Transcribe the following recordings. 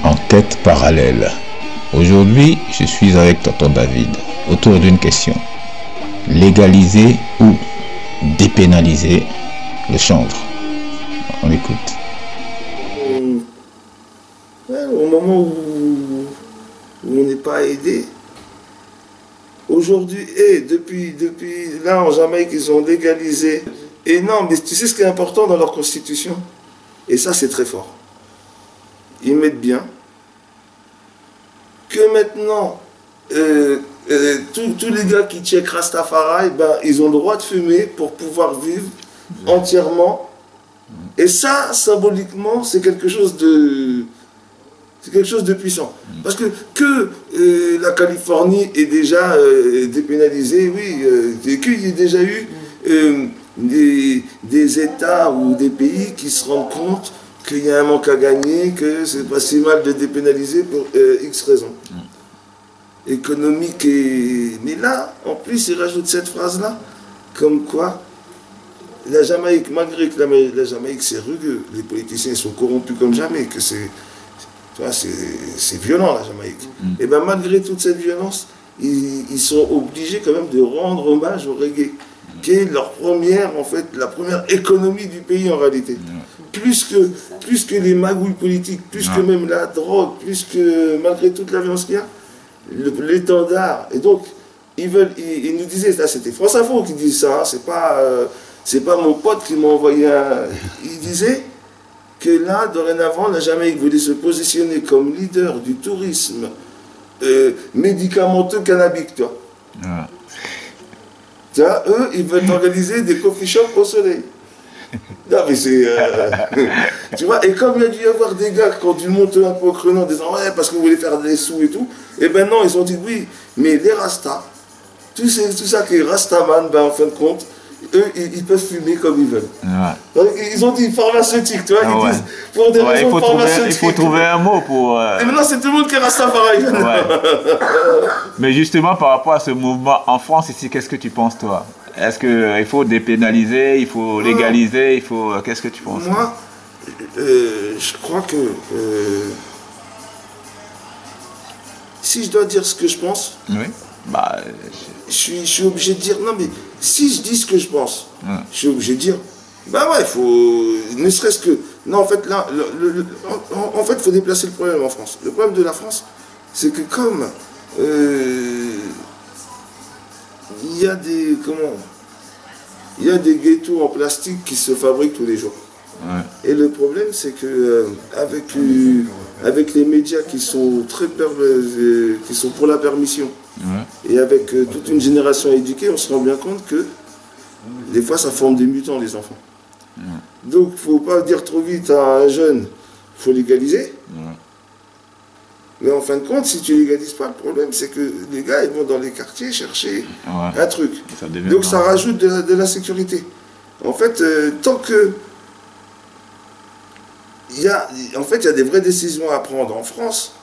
Enquête parallèle. Aujourd'hui, je suis avec tonton David autour d'une question. Légaliser ou dépénaliser le chanvre? On écoute. Au moment où on n'est pas aidé, aujourd'hui, et depuis là en Jamaïque, ils ont légalisé. Et non, mais tu sais ce qui est important dans leur constitution? Et ça, c'est très fort. Ils mettent bien que maintenant, tous les gars qui checkent Rastafari, ben, ils ont le droit de fumer pour pouvoir vivre entièrement. Et ça, symboliquement, c'est quelque chose de puissant. Parce que la Californie est déjà dépénalisée, oui, qu'il y ait déjà eu des États ou des pays qui se rendent compte qu'il y a un manque à gagner, que c'est pas si mal de dépénaliser pour X raisons. Économique et... Mais là, en plus, ils rajoutent cette phrase-là, comme quoi la Jamaïque, malgré que la Jamaïque c'est rugueux, les politiciens sont corrompus comme jamais, que c'est violent la Jamaïque. Et bien malgré toute cette violence, ils sont obligés quand même de rendre hommage au reggae, qui est leur première, en fait, la première économie du pays en réalité. Plus que les magouilles politiques, plus que même la drogue, plus que malgré toute la violence qu'il y a, l'étendard. Et donc, ils nous disaient, là c'était France Info qui dit ça, hein, c'est pas mon pote qui m'a envoyé un... Il disait que là, dorénavant, la Jamaïque voulait se positionner comme leader du tourisme médicamenteux cannabique, toi. Tu vois, eux, ils veulent organiser des coffee shops au soleil. Non, mais c'est... tu vois, et comme il y a dû y avoir des gars qui ont dû monter un peu au créneau en disant « Ouais, parce que vous voulez faire des sous et tout », et ben non, ils ont dit « Oui, mais les Rastas, tout ça qui est Rastaman, ben en fin de compte, eux, ils peuvent fumer comme ils veulent. » Donc, ils ont dit pharmaceutique, tu vois, ils disent pour des raisons pharmaceutiques. Il faut trouver un mot pour... Et maintenant, c'est tout le monde qui est Rastafari. Mais justement, par rapport à ce mouvement en France, ici, qu'est-ce que tu penses, toi? Est-ce qu'il faut dépénaliser, il faut légaliser, il faut... Qu'est-ce que tu penses? Moi, je crois que... si je dois dire ce que je pense, je suis obligé de dire... Non, mais si je dis ce que je pense, je suis obligé de dire... Bah ouais, il faut... Ne serait-ce que... Non, en fait, là, en fait, il faut déplacer le problème en France. Le problème de la France, c'est que comme... il y a des... Comment? Il y a des ghettos en plastique qui se fabriquent tous les jours. Et le problème, c'est que avec les médias qui sont qui sont pour la permission, et avec toute une génération éduquée, on se rend bien compte que des fois, ça forme des mutants, les enfants. Donc, il ne faut pas dire trop vite à un jeune, il faut légaliser. Mais en fin de compte, si tu légalises pas, le problème, c'est que les gars, ils vont dans les quartiers chercher un truc. Donc, ça rajoute de la sécurité. En fait, tant que... il y a des vraies décisions à prendre en France.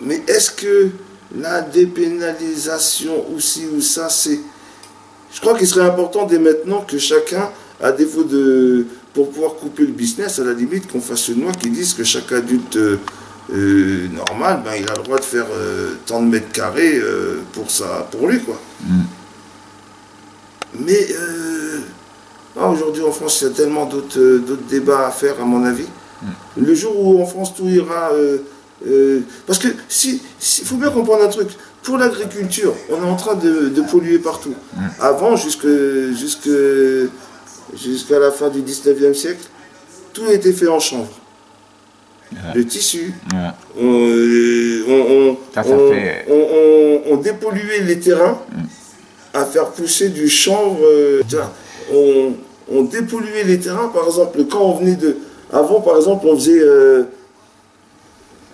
Mais est-ce que la dépénalisation ou ci ou ça, c'est... Je crois qu'il serait important dès maintenant que chacun, à défaut de... pour pouvoir couper le business, à la limite, qu'on fasse une loi qui dise que chaque adulte normal, ben, il a le droit de faire tant de mètres carrés pour lui, quoi. Mais aujourd'hui en France, il y a tellement d'autres débats à faire, à mon avis. Le jour où en France tout ira... parce que faut bien comprendre un truc. Pour l'agriculture, on est en train de polluer partout. Avant, jusqu'à la fin du 19e siècle, tout était fait en chanvre. Le tissu, on dépolluait les terrains à faire pousser du chanvre. On dépolluait les terrains, par exemple, quand on venait de... Avant, par exemple, on faisait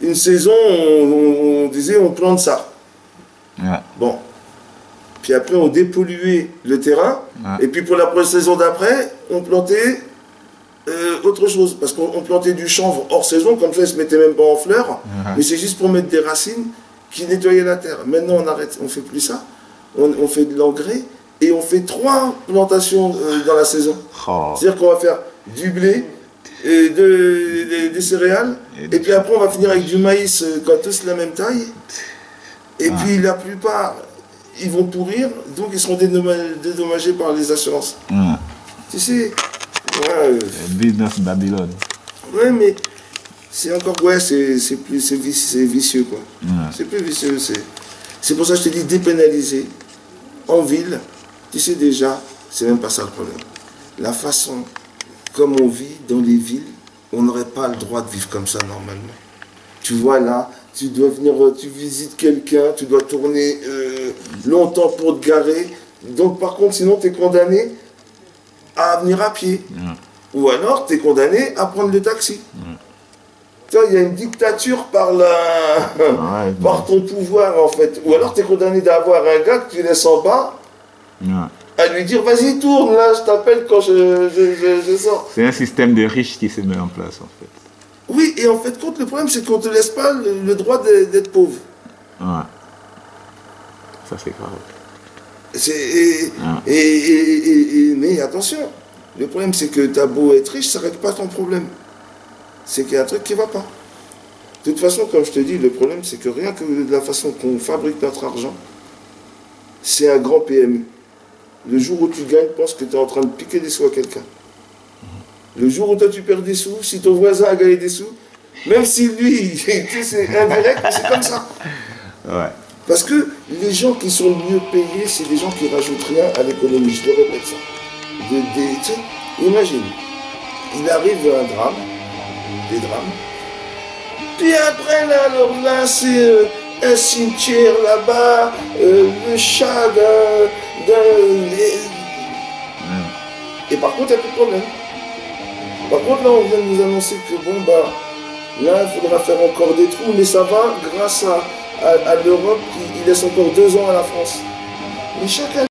une saison, on disait on plante ça. Bon. Puis après, on dépolluait le terrain. Et puis pour la saison d'après, on plantait autre chose. Parce qu'on plantait du chanvre hors saison, comme ça, il ne se mettait même pas en fleurs. Mais c'est juste pour mettre des racines qui nettoyaient la terre. Maintenant, on arrête, on ne fait plus ça. On fait de l'engrais. et on fait 3 plantations dans la saison. Oh. C'est-à-dire qu'on va faire du blé, des céréales, et puis après on va finir avec du maïs quand tous la même taille. Et puis la plupart, ils vont pourrir, donc ils seront dédommagés par les assurances. Tu sais, ouais, Business Babylone. Ouais, mais c'est encore, ouais, c'est vicieux, quoi. C'est plus vicieux, c'est pour ça que je te dis dépénaliser en ville. Tu sais déjà, c'est même pas ça le problème. La façon comme on vit dans les villes, on n'aurait pas le droit de vivre comme ça normalement. Tu vois là, tu dois venir, tu visites quelqu'un, tu dois tourner longtemps pour te garer. Donc par contre, sinon tu es condamné à venir à pied. Ou alors tu es condamné à prendre le taxi. Tu vois, il y a une dictature par par ton pouvoir en fait. Ou alors tu es condamné d'avoir un gars que tu laisses en bas. À lui dire vas-y tourne là, je t'appelle quand je sors. C'est un système de riches qui se met en place en fait. Oui, et en fait compte le problème c'est qu'on ne te laisse pas le droit d'être pauvre. Ouais. Ça c'est grave. Mais attention, le problème c'est que t'as beau être riche, ça ne règle pas ton problème. C'est qu'il y a un truc qui ne va pas. De toute façon, comme je te dis, le problème c'est que rien que de la façon qu'on fabrique notre argent, c'est un grand PMU. Le jour où tu gagnes, pense que tu es en train de piquer des sous à quelqu'un. Le jour où toi tu perds des sous, si ton voisin a gagné des sous, même si lui, tu sais, c'est indirect, mais c'est comme ça. Ouais. Parce que les gens qui sont mieux payés, c'est des gens qui ne rajoutent rien à l'économie. Je te répète ça. Tu sais, imagine, il arrive un drame, des drames, puis après, là, alors là, c'est un cimetière là-bas, le chat Et par contre, il n'y a plus de problème. Par contre, là, on vient de nous annoncer que, bon, bah, là, il faudra faire encore des trous, mais ça va grâce à l'Europe qui laisse encore 2 ans à la France. Mais chaque année,